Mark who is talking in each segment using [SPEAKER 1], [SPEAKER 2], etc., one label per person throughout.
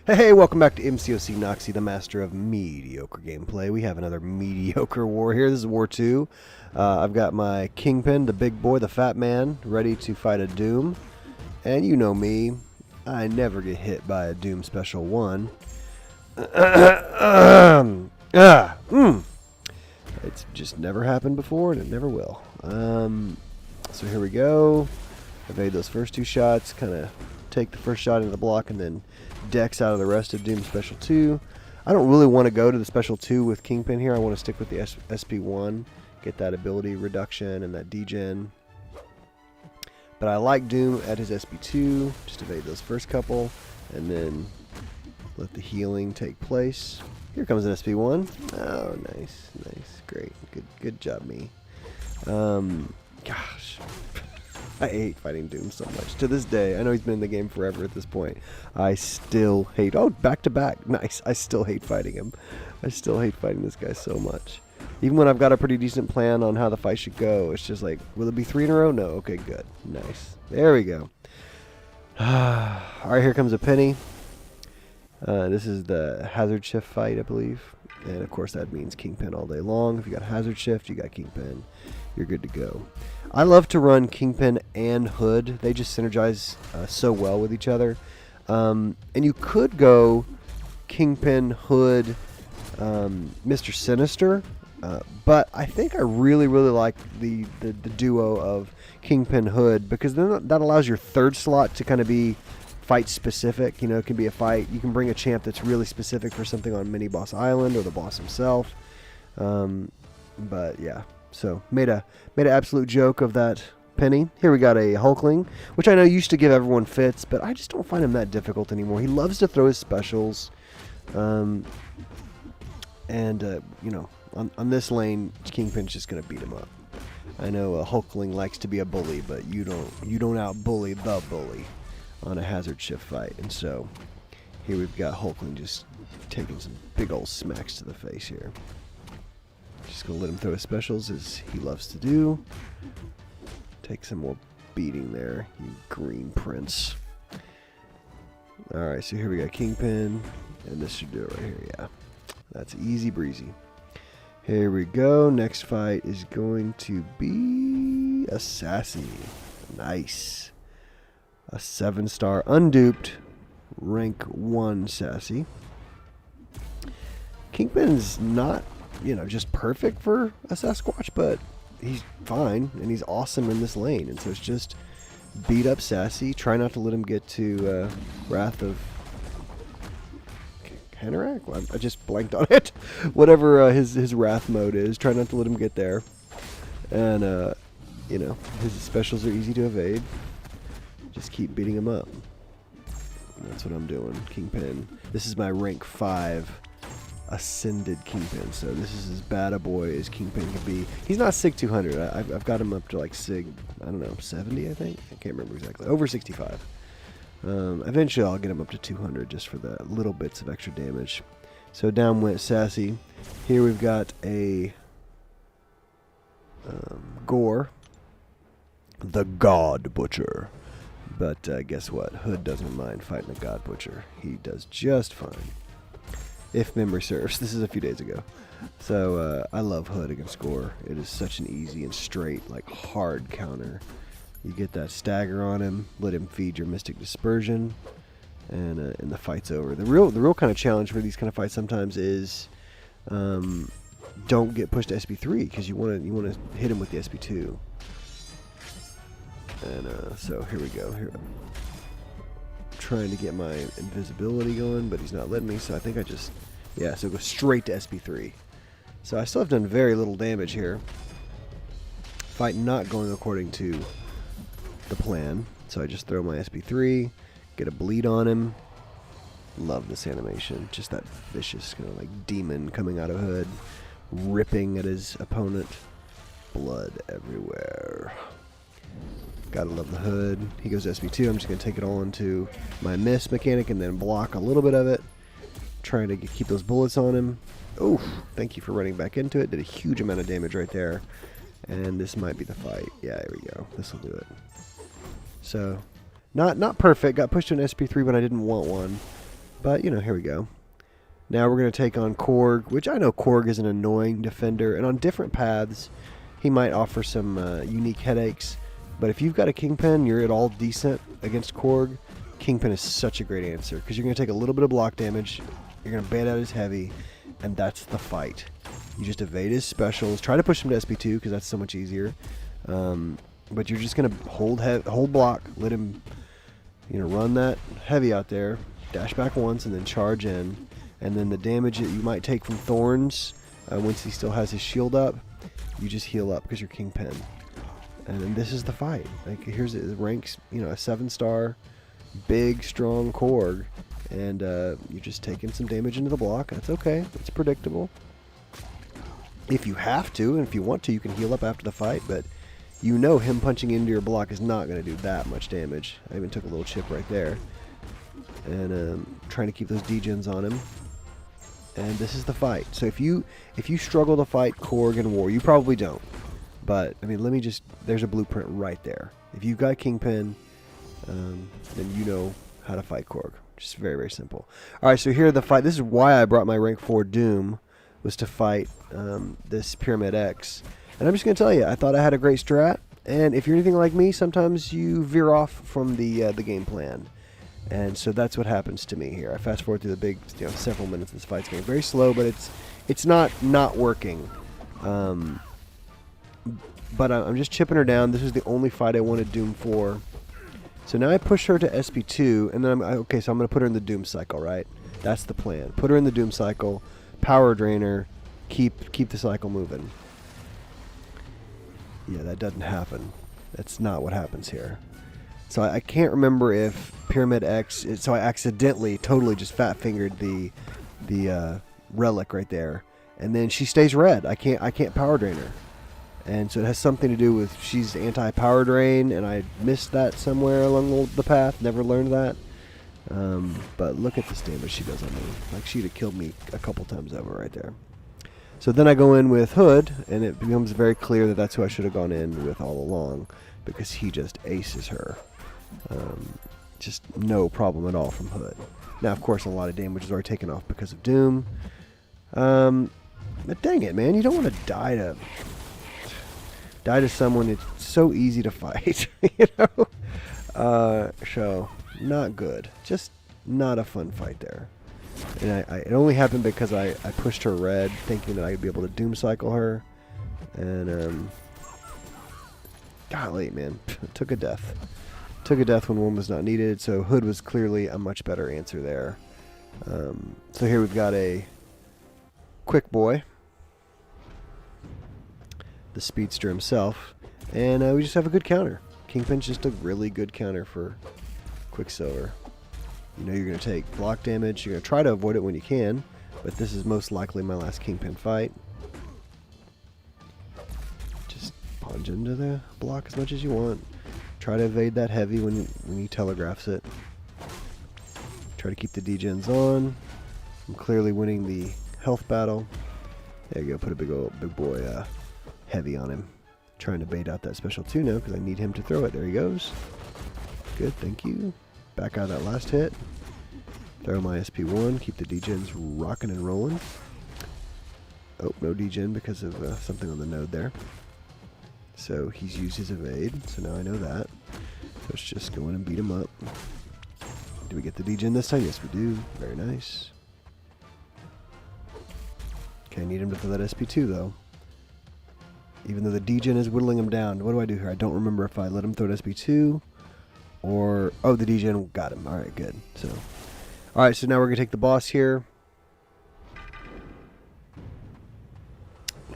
[SPEAKER 1] Hey, welcome back to MCOC Noxie, the master of mediocre gameplay. We have another mediocre war here. This is War 2. I've got my Kingpin, the big boy, the fat man, ready to fight a Doom. And you know me, I never get hit by a Doom Special 1. It's just never happened before, and it never will. So here we go. Evade those first two shots, kind of take the first shot into the block, and then Dex out of the rest of Doom Special 2. I don't really want to go to the Special 2 with Kingpin here. I want to stick with the SP1, get that ability reduction and that degen. But I like Doom at his SP2, just evade those first couple, and then let the healing take place. Here comes an SP1. Oh, nice, great, good job, me. Gosh. I hate fighting Doom so much. To this day, I know he's been in the game forever at this point. I still hate... Oh, back to back. Nice. I still hate fighting him. I still hate fighting this guy so much. Even when I've got a pretty decent plan on how the fight should go, it's just like, will it be 3 in a row? No. Okay, good. Nice. There we go. Alright, here comes a Penny. This is the Hazard Shift fight, I believe. And of course that means Kingpin all day long. If you got Hazard Shift, you got Kingpin. You're good to go. I love to run Kingpin and Hood. They just synergize so well with each other. And you could go Kingpin, Hood, Mr. Sinister. But I think I really like the duo of Kingpin, Hood, because then that allows your third slot to kind of be fight specific. You know, it can be a fight. You can bring a champ that's really specific for something on Mini Boss Island or the boss himself. But yeah. So, made an absolute joke of that Penny. Here we got a Hulkling, which I know used to give everyone fits, but I just don't find him that difficult anymore. He loves to throw his specials. You know, on this lane, Kingpin's just going to beat him up. I know a Hulkling likes to be a bully, but you don't out-bully the bully on a Hazard Shift fight. And so, here we've got Hulkling just taking some big old smacks to the face here. Just gonna let him throw his specials as he loves to do. Take some more beating there, you green prince. Alright, so here we got Kingpin, and this should do it right here, yeah. That's easy breezy. Here we go, next fight is going to be a Sassy. Nice. A 7-star unduped rank 1 Sassy. Kingpin's not, you know, just perfect for a Sasquatch, but he's fine and he's awesome in this lane. And so it's just beat up Sassy. Try not to let him get to Wrath of Hanorrak. Well, I just blanked on it. Whatever his Wrath mode is, try not to let him get there. And you know, his specials are easy to evade. Just keep beating him up. And that's what I'm doing. Kingpin. This is my rank 5 Ascended Kingpin, so this is as bad a boy as Kingpin can be. He's not SIG 200. I've got him up to like SIG, I don't know, 70, I think? I can't remember exactly. Over 65. Eventually I'll get him up to 200 just for the little bits of extra damage. So down went Sassy. Here we've got a Gore, the God Butcher. But guess what? Hood doesn't mind fighting a God Butcher. He does just fine. If memory serves. This is a few days ago. So, I love Hood against Gore. It is such an easy and straight, like, hard counter. You get that stagger on him, let him feed your Mystic Dispersion, and the fight's over. The real kind of challenge for these kind of fights sometimes is don't get pushed to SP3, because you want to hit him with the SP2. And so here we go. Here, trying to get my invisibility going, but he's not letting me, so I think I just, yeah, so go straight to SP3. So I still have done very little damage here. Fight not going according to the plan, so I just throw my SP3, get a bleed on him. Love this animation, just that vicious kind of like demon coming out of Hood, ripping at his opponent. Blood everywhere. Gotta love the Hood. He goes SP2. I'm just going to take it all into my miss mechanic and then block a little bit of it. Trying to keep those bullets on him. Oh, thank you for running back into it. Did a huge amount of damage right there. And this might be the fight. Yeah, there we go. This will do it. So, not perfect. Got pushed to an SP3 when I didn't want one. But, you know, here we go. Now we're going to take on Korg, which I know Korg is an annoying defender, and on different paths, he might offer some unique headaches. But if you've got a Kingpin, you're at all decent against Korg, Kingpin is such a great answer, because you're going to take a little bit of block damage, you're going to bait out his heavy, and that's the fight. You just evade his specials, try to push him to SP2, because that's so much easier. But you're just going to hold block, let him, you know, run that heavy out there, dash back once, and then charge in. And then the damage that you might take from Thorns, once he still has his shield up, you just heal up because you're Kingpin. And then this is the fight. Like, here's it ranks, you know, a 7-star, big, strong Korg, and you're just taking some damage into the block. That's okay. It's predictable. If you have to, and if you want to, you can heal up after the fight, but you know him punching into your block is not going to do that much damage. I even took a little chip right there. And trying to keep those degens on him. And this is the fight. So if you struggle to fight Korg in War, you probably don't. But, I mean, there's a blueprint right there. If you've got Kingpin, then you know how to fight Korg. Just very, very simple. Alright, so here the fight. This is why I brought my rank 4 Doom, was to fight this Pyramid X. And I'm just going to tell you, I thought I had a great strat. And if you're anything like me, sometimes you veer off from the game plan. And so that's what happens to me here. I fast forward through the big, you know, several minutes of this fight's getting very slow, but it's not working. But I'm just chipping her down. This is the only fight I wanted Doom for. So now I push her to SP2, and then okay, so I'm going to put her in the Doom cycle, right? That's the plan. Put her in the Doom cycle, power drain her, keep the cycle moving. Yeah, that doesn't happen. That's not what happens here. So I can't remember if Pyramid X. So I accidentally, totally just fat fingered the relic right there, and then she stays red. I can't power drain her, and so it has something to do with she's anti-power drain, and I missed that somewhere along the path. Never learned that. But look at this damage she does on me. Like, she'd have killed me a couple times over right there. So then I go in with Hood, and it becomes very clear that that's who I should have gone in with all along, because he just aces her. Just no problem at all from Hood. Now, of course, a lot of damage is already taken off because of Doom. But dang it, man, you don't want to die to someone. It's so easy to fight, you know. So not good. Just not a fun fight there. And it only happened because I pushed her red, thinking that I'd be able to Doom cycle her, and golly, man, took a death. Took a death when one was not needed, so Hood was clearly a much better answer there. So here we've got a Quick Boy, the speedster himself, and we just have a good counter. Kingpin's just a really good counter for Quicksilver. You know you're going to take block damage, you're going to try to avoid it when you can, but this is most likely my last Kingpin fight. Just punch into the block as much as you want. Try to evade that heavy when he telegraphs it. Try to keep the degens on. I'm clearly winning the health battle. There you go. Put a big boy heavy on him. Trying to bait out that special 2 now because I need him to throw it. There he goes. Good. Thank you. Back out of that last hit. Throw my SP1. Keep the degens rocking and rolling. Oh, no degen because of something on the node there. So he's used his evade, so now I know that. So let's just go in and beat him up. Do we get the degen this time? Yes, we do. Very nice. Okay, I need him to throw that SP2, though. Even though the degen is whittling him down. What do I do here? I don't remember if I let him throw an SP2 or... Oh, the degen got him. All right, good. So, all right, so now we're going to take the boss here.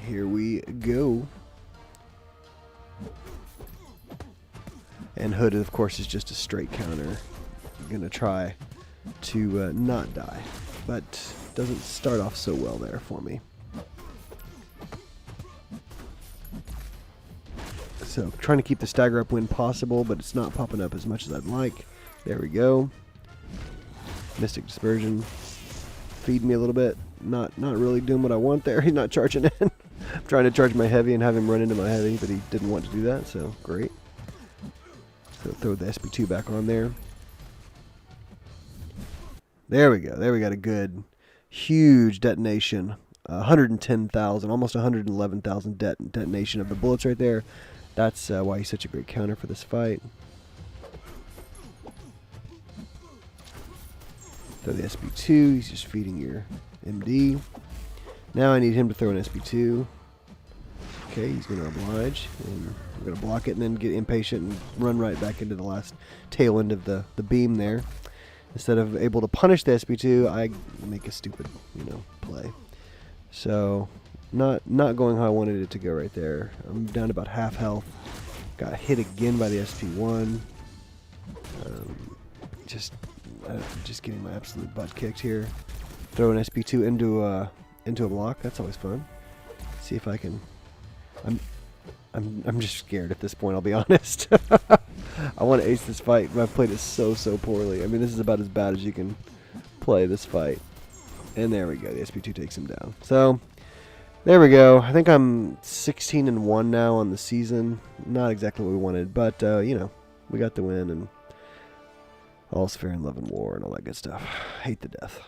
[SPEAKER 1] Here we go. And Hood, of course, is just a straight counter. I'm going to try to not die, but doesn't start off so well there for me. So trying to keep the stagger up when possible, but it's not popping up as much as I'd like. There we go. Mystic Dispersion. Feed me a little bit. Not really doing what I want there. He's not charging in. I'm trying to charge my heavy and have him run into my heavy, but he didn't want to do that, so great. So throw the SP2 back on there. There we go. There we got a good, huge detonation. 110,000, almost 111,000 detonation of the bullets right there. That's why he's such a great counter for this fight. Throw the SB2. He's just feeding your MD. Now I need him to throw an SB2. Okay, he's going to oblige. And I'm going to block it and then get impatient and run right back into the last tail end of the beam there. Instead of able to punish the SB2, I make a stupid, play. So, not going how I wanted it to go right there. I'm down to about half health. Got hit again by the SP1. Just getting my absolute butt kicked here. Throw an SP2 into a block. That's always fun. See if I can. I'm just scared at this point, I'll be honest. I want to ace this fight, but I've played it so poorly. I mean, this is about as bad as you can play this fight. And there we go. The SP2 takes him down. So, there we go. I think I'm 16-1 now on the season. Not exactly what we wanted, but, we got the win, and all's fair in love and war and all that good stuff. Hate the death.